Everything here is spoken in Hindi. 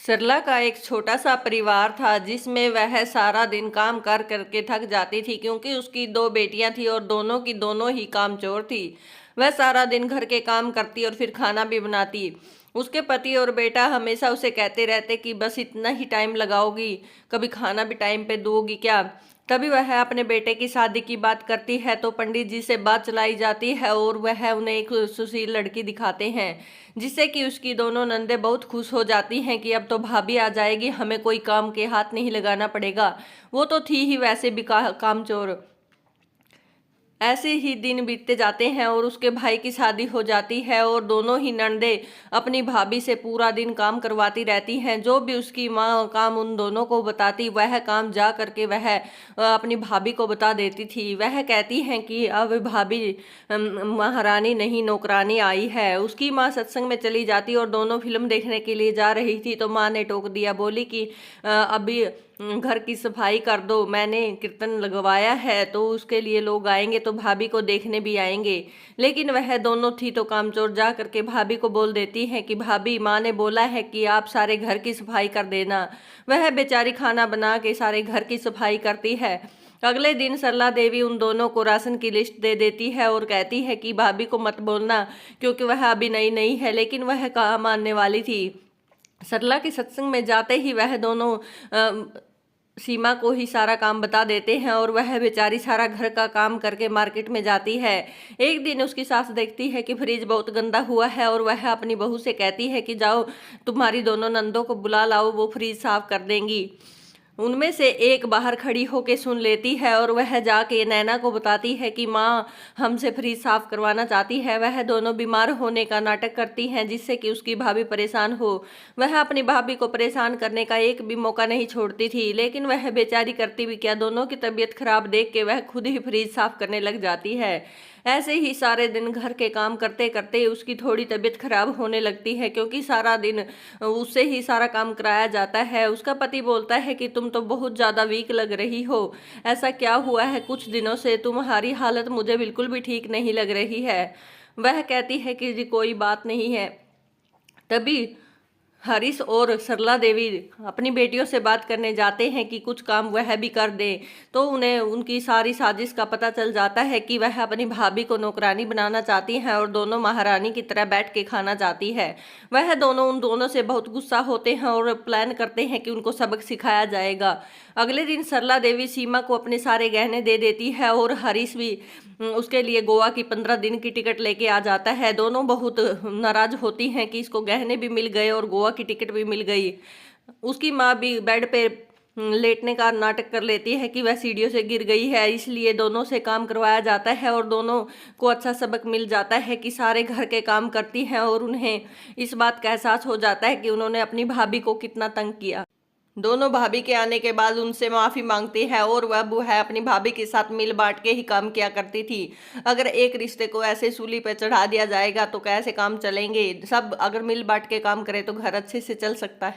सरला का एक छोटा सा परिवार था जिसमें वह सारा दिन काम कर करके थक जाती थी क्योंकि उसकी दो बेटियां थी और दोनों की दोनों ही कामचोर थी। वह सारा दिन घर के काम करती और फिर खाना भी बनाती। उसके पति और बेटा हमेशा उसे कहते रहते कि बस इतना ही टाइम लगाओगी, कभी खाना भी टाइम पे दोगी क्या। तभी वह अपने बेटे की शादी की बात करती है तो पंडित जी से बात चलाई जाती है और वह उन्हें एक सुशील लड़की दिखाते हैं, जिससे कि उसकी दोनों नंदे बहुत खुश हो जाती हैं कि अब तो भाभी आ जाएगी, हमें कोई काम के हाथ नहीं लगाना पड़ेगा। वो तो थी ही वैसे भी कामचोर। ऐसे ही दिन बीतते जाते हैं और उसके भाई की शादी हो जाती है और दोनों ही नंदे अपनी भाभी से पूरा दिन काम करवाती रहती हैं। जो भी उसकी माँ काम उन दोनों को बताती वह काम जा करके वह अपनी भाभी को बता देती थी। वह कहती हैं कि अब भाभी महारानी नहीं नौकरानी आई है। उसकी माँ सत्संग में चली जाती और दोनों फिल्म देखने के लिए जा रही थी तो माँ ने टोक दिया, बोली कि अभी घर की सफाई कर दो, मैंने कीर्तन लगवाया है तो उसके लिए लोग आएंगे तो भाभी को देखने भी आएंगे। लेकिन वह दोनों थी तो कामचोर जा करके भाभी को बोल देती है कि भाभी, माँ ने बोला है कि आप सारे घर की सफाई कर देना। वह बेचारी खाना बना के सारे घर की सफाई करती है। अगले दिन सरला देवी उन दोनों को राशन की लिस्ट दे देती है और कहती है कि भाभी को मत बोलना क्योंकि वह अभी नई नई है, लेकिन वह कहाँ मानने वाली थी। सरला के सत्संग में जाते ही वह दोनों सीमा को ही सारा काम बता देते हैं और वह बेचारी सारा घर का काम करके मार्केट में जाती है। एक दिन उसकी सास देखती है कि फ्रिज बहुत गंदा हुआ है और वह अपनी बहू से कहती है कि जाओ तुम्हारी दोनों नंदों को बुला लाओ, वो फ्रिज साफ कर देंगी। उनमें से एक बाहर खड़ी होके सुन लेती है और वह जाके नैना को बताती है कि माँ हमसे फ्रिज साफ करवाना चाहती है। वह दोनों बीमार होने का नाटक करती हैं जिससे कि उसकी भाभी परेशान हो। वह अपनी भाभी को परेशान करने का एक भी मौका नहीं छोड़ती थी, लेकिन वह बेचारी करती भी क्या, दोनों की तबीयत खराब देख के वह खुद ही फ्रिज साफ करने लग जाती है। ऐसे ही सारे दिन घर के काम करते करते उसकी थोड़ी तबीयत खराब होने लगती है क्योंकि सारा दिन उससे ही सारा काम कराया जाता है। उसका पति बोलता है कि तुम तो बहुत ज़्यादा वीक लग रही हो, ऐसा क्या हुआ है, कुछ दिनों से तुम्हारी हालत मुझे बिल्कुल भी ठीक नहीं लग रही है। वह कहती है कि जी कोई बात नहीं है। तभी हरीश और सरला देवी अपनी बेटियों से बात करने जाते हैं कि कुछ काम वह भी कर दे, तो उन्हें उनकी सारी साजिश का पता चल जाता है कि वह अपनी भाभी को नौकरानी बनाना चाहती हैं और दोनों महारानी की तरह बैठ के खाना चाहती है। वह दोनों उन दोनों से बहुत गुस्सा होते हैं और प्लान करते हैं कि उनको सबक सिखाया जाएगा। अगले दिन सरला देवी सीमा को अपने सारे गहने दे देती है और हरीश भी उसके लिए गोवा की 15 दिन की टिकट लेके आ जाता है। दोनों बहुत नाराज होती हैं कि इसको गहने भी मिल गए और गोवा की टिकट भी मिल गई। उसकी माँ भी बेड पे लेटने का नाटक कर लेती है कि वह सीढ़ियों से गिर गई है, इसलिए दोनों से काम करवाया जाता है और दोनों को अच्छा सबक मिल जाता है कि सारे घर के काम करती हैं और उन्हें इस बात का एहसास हो जाता है कि उन्होंने अपनी भाभी को कितना तंग किया। दोनों भाभी के आने के बाद उनसे माफी मांगती है और वह है अपनी भाभी के साथ मिल बांट के ही काम किया करती थी। अगर एक रिश्ते को ऐसे सूली पे चढ़ा दिया जाएगा तो कैसे काम चलेंगे। सब अगर मिल बांट के काम करें तो घर अच्छे से चल सकता है।